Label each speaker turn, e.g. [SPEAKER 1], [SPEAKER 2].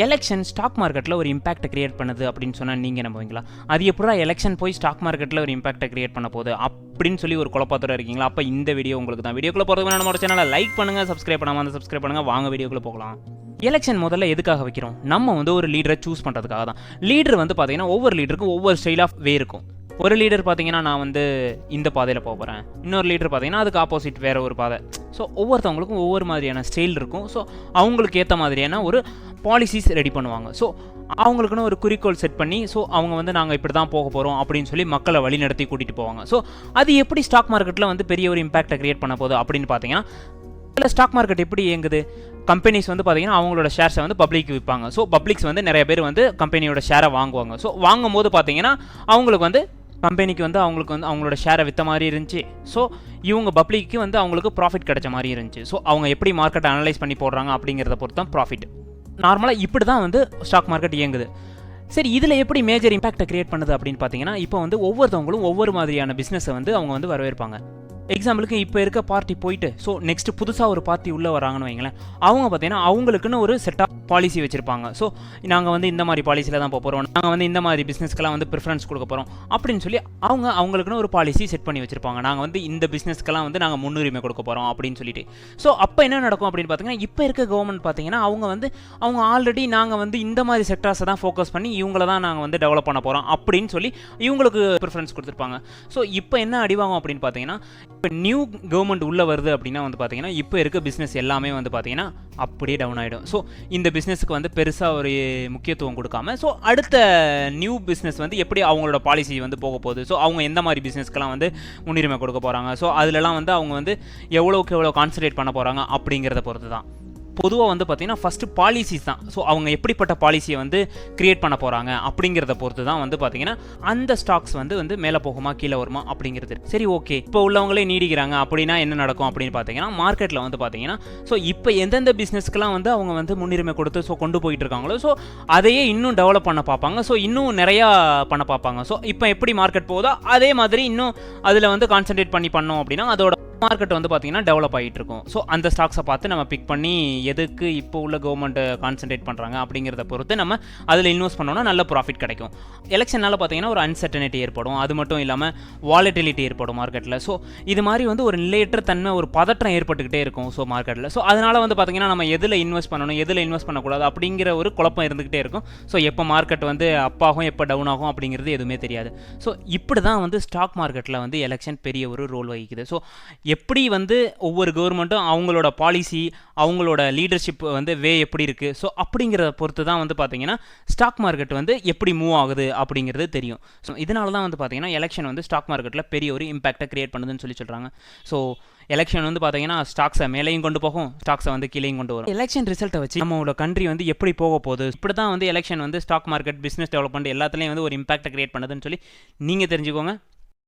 [SPEAKER 1] Election stock மார்க்கெட்டில் ஒரு இம்பாக்டை create பண்ணுது அப்படின்னு சொன்னால் நீங்கள் நம்புவீங்களா? அது எப்படா எலெக்ஷன் போய் ஸ்டாக் மார்க்கெட்டில் ஒரு இம்பாக்டை கிரியேட் பண்ண போகுது அப்படின்னு சொல்லி ஒரு குழப்பத்தோட இருக்கீங்களா? அப்போ இந்த வீடியோ உங்களுக்கு தான். வீடியோக்குள்ளே போகிறதுக்கு நம்ம சேனலை லைக் பண்ணுங்கள், சப்ஸ்கிரைப் பண்ணாமல் வந்து சப்ஸ்கிரைப் பண்ணுங்கள். வாங்க வீடியோக்குள்ளே போகலாம். எலெக்ஷன் முதல்ல எதுக்காக வைக்கிறோம்? நம்ம வந்து ஒரு லீடரை சூஸ் பண்ணுறதுக்காக தான். லீடர் வந்து பார்த்தீங்கன்னா ஒவ்வொரு லீடருக்கும் ஒவ்வொரு ஸ்டைல் ஆஃப் வே இருக்கும். ஒரு லீடர் பார்த்தீங்கன்னா நான் வந்து இந்த பாதையில் போக போகிறேன், இன்னொரு லீடர் பார்த்தீங்கன்னா அதுக்கு ஆப்போசிட் வேறு ஒரு பாதை. ஸோ ஒவ்வொருத்தவங்களுக்கும் ஒவ்வொரு மாதிரியான ஸ்டைல் இருக்கும். ஸோ அவங்களுக்கு ஏற்ற மாதிரியான ஒரு பாலிசிஸ் ரெடி பண்ணுவாங்க. ஸோ அவங்களுக்குன்னு ஒரு குறிக்கோள் செட் பண்ணி ஸோ அவங்க வந்து நாங்கள் இப்படி தான் போக போகிறோம் அப்படின்னு சொல்லி மக்களை வழி நடத்தி கூட்டிகிட்டு போவாங்க. ஸோ அது எப்படி ஸ்டாக் மார்க்கெட்டில் வந்து பெரிய ஒரு இம்பாக்டை கிரியேட் பண்ண போகுது அப்படின்னு பார்த்தீங்கன்னா, இதில் ஸ்டாக் மார்க்கெட் எப்படி இயங்குது? கம்பெனிஸ் வந்து பார்த்தீங்கன்னா அவங்களோட ஷேர்ஸை வந்து பப்ளிக் விற்பாங்க. ஸோ பப்ளிக்ஸ் வந்து நிறைய பேர் வந்து கம்பெனியோட ஷேரை வாங்குவாங்க. ஸோ வாங்கும் போது பார்த்தீங்கன்னா அவங்களுக்கு வந்து கம்பெனிக்கு வந்து அவங்களோட ஷேரை விற்ற மாதிரி இருந்துச்சு. ஸோ இவங்க பப்ளிக்கு வந்து அவங்களுக்கு ப்ராஃபிட் கிடைச்ச மாதிரி இருந்துச்சு. ஸோ அவங்க எப்படி மார்க்கெட்டை அனலைஸ் பண்ணி போடுறாங்க அப்படிங்கிறத பொறுத்து தான் ப்ராஃபிட். நார்மலாக இப்படி தான் வந்து ஸ்டாக் மார்க்கெட் இயங்குது. சரி, இதில் எப்படி மேஜர் இம்பாக்டை கிரியேட் பண்ணுது அப்படின்னு பார்த்தீங்கன்னா, இப்போ வந்து ஒவ்வொருத்தவங்களும் ஒவ்வொரு மாதிரியான பிஸ்னஸை வந்து அவங்க வந்து வரவேற்பாங்க. எக்ஸாம்பிளுக்கு இப்போ இருக்க பார்ட்டி போயிட்டு ஸோ நெக்ஸ்ட் புதுசாக ஒரு பார்ட்டி உள்ளே வராங்கன்னு வைங்களேன். அவங்க பார்த்தீங்கன்னா அவங்களுக்குன்னு ஒரு செட் ஆஃப் பாலிசி வச்சுருப்பாங்க. ஸோ நாங்கள் வந்து இந்த மாதிரி பாலிசியில் தான் போக போகிறோம், நாங்கள் வந்து இந்த மாதிரி பிஸ்னஸ்க்கெல்லாம் வந்து ப்ரிஃபரன்ஸ் கொடுக்க போகிறோம் அப்படின்னு சொல்லி அவங்களுக்குன்னு ஒரு பாலிசி செட் பண்ணி வச்சுருப்பாங்க. நாங்கள் வந்து இந்த பிஸ்னஸ்க்கெல்லாம் வந்து நாங்கள் முன்னுரிமை கொடுக்க போகிறோம் அப்படின்னு சொல்லிட்டு. ஸோ அப்போ என்ன நடக்கும் அப்படின்னு பார்த்தீங்கன்னா, இப்போ இருக்க கவர்மெண்ட் பார்த்தீங்கன்னா அவங்க ஆல்ரெடி நாங்கள் வந்து இந்த மாதிரி செக்டார்ஸை தான் ஃபோக்கஸ் பண்ணி இவங்கள தான் நாங்கள் வந்து டெவலப் பண்ண போகிறோம் அப்படின்னு சொல்லி இவங்களுக்கு ப்ரிஃபரன்ஸ் கொடுத்துருப்பாங்க. ஸோ இப்போ என்ன அடிவாகும் அப்படின்னு பார்த்தீங்கன்னா, இப்போ நியூ கவர்மெண்ட் உள்ளே வருது அப்படின்னா வந்து பார்த்தீங்கன்னா இப்போ இருக்க பிஸ்னஸ் எல்லாமே வந்து பார்த்தீங்கன்னா அப்படியே டவுன் ஆகிடும். ஸோ இந்த பிஸ்னஸுக்கு வந்து பெருசாக ஒரு முக்கியத்துவம் கொடுக்காம ஸோ அடுத்த நியூ பிஸ்னஸ் வந்து எப்படி அவங்களோட பாலிசி வந்து போக போகுது, ஸோ அவங்க எந்த மாதிரி பிஸ்னஸ்க்கெல்லாம் வந்து முன்னுரிமை கொடுக்க போகிறாங்க, ஸோ அதிலலாம் வந்து அவங்க வந்து எவ்வளோக்கு எவ்வளோ கான்சன்ட்ரேட் பண்ண போகிறாங்க அப்படிங்கிறத பொறுத்து தான். பொதுவாக வந்து பார்த்தீங்கன்னா ஃபஸ்ட்டு பாலிசிஸ் தான். ஸோ அவங்க எப்படிப்பட்ட பாலிசியை வந்து கிரியேட் பண்ண போகிறாங்க அப்படிங்கிறத பொறுத்து தான் வந்து பார்த்தீங்கன்னா அந்த ஸ்டாக்ஸ் வந்து மேலே போகுமா கீழே வருமா அப்படிங்கிறது. சரி, ஓகே, இப்போ உள்ளவங்களே நீடிக்கிறாங்க அப்படின்னா என்ன நடக்கும் அப்படின்னு பார்த்தீங்கன்னா, மார்க்கெட்டில் வந்து பார்த்தீங்கன்னா ஸோ இப்போ எந்தெந்த பிஸ்னஸ்க்கெலாம் வந்து அவங்க வந்து முன்னுரிமை கொடுத்து ஸோ கொண்டு போயிட்டு இருக்காங்களோ ஸோ அதையே இன்னும் டெவலப் பண்ண பார்ப்பாங்க. ஸோ இன்னும் நிறையா பண்ண பார்ப்பாங்க. ஸோ இப்போ எப்படி மார்க்கெட் போகுதோ அதே மாதிரி இன்னும் அதில் வந்து கான்சன்ட்ரேட் பண்ணி பண்ணோம் அப்படின்னா அதோட மார்க்கெட் வந்து பார்த்தீங்கன்னா டெவலப் ஆகிட்டு இருக்கும். ஸோ அந்த ஸ்டாக்ஸை பார்த்து நம்ம பிக் பண்ணி எதுக்கு இப்போ உள்ள கவர்மெண்ட் கான்சன்ட்ரேட் பண்ணுறாங்க அப்படிங்கிறத பொறுத்து நம்ம அதில் இன்வெஸ்ட் பண்ணோம்னா நல்ல ப்ராஃபிட் கிடைக்கும். எலெக்ஷனால் பார்த்தீங்கன்னா ஒரு அன்சர்டனிட்டி ஏற்படும். அது மட்டும் இல்லாமல் வாலட்டிலிட்டி ஏற்படும் மார்க்கெட்டில். ஸோ இது மாதிரி வந்து ஒரு நிலையற்ற தன்மை, ஒரு பதற்றம் ஏற்பட்டுக்கிட்டே இருக்கும் ஸோ மார்க்கெட்டில். ஸோ அதனால் வந்து பார்த்தீங்கன்னா நம்ம எதில் இன்வெஸ்ட் பண்ணணும், எதில் இன்வெஸ்ட் பண்ணக்கூடாது அப்படிங்கிற ஒரு குழப்பம் இருந்துக்கிட்டே இருக்கும். ஸோ எப்போ மார்க்கெட் வந்து அப் ஆகும், எப்போ டவுன் ஆகும் அப்படிங்கிறது எதுவுமே தெரியாது. ஸோ இப்படி தான் வந்து ஸ்டாக் மார்க்கெட்டில் வந்து எலெக்ஷன் பெரிய ஒரு ரோல் வகிக்குது. ஸோ எப்படி வந்து ஒவ்வொரு கவர்மெண்ட்டும் அவங்களோட பாலிசி, அவங்களோட லீடர்ஷிப் வந்து வே எப்படி இருக்குது, ஸோ அப்படிங்கிறத பொறுத்து தான் வந்து பார்த்தீங்கன்னா ஸ்டாக் மார்க்கெட் வந்து எப்படி மூவ் ஆகுது அப்படிங்கிறது தெரியும். ஸோ இதனால தான் வந்து பார்த்தீங்கன்னா எலெக்ஷன் வந்து ஸ்டாக் மார்க்கெட்டில் பெரிய ஒரு இம்பாக்டை கிரியேட் பண்ணுதுன்னு சொல்லி சொல்கிறாங்க. ஸோ எலெக்ஷன் வந்து பார்த்தீங்கன்னா ஸ்டாக்ஸை மேலேயும் கொண்டு போகும், ஸ்டாக்ஸை வந்து கீழேயும் கொண்டு வரும். எலெக்ஷன் ரிசல்ட்டை வச்சு நம்மளோட கண்ட்ரி வந்து எப்படி போக போகுது, இப்படி தான் வந்து எலெக்ஷன் வந்து ஸ்டாக் மார்க்கெட், பிஸ்னஸ் டெவலப்மெண்ட் எல்லாத்துலேயும் வந்து ஒரு இம்பாக்டை கிரியேட் பண்ணுதுன்னு சொல்லி நீங்கள் தெரிஞ்சுக்கோங்க.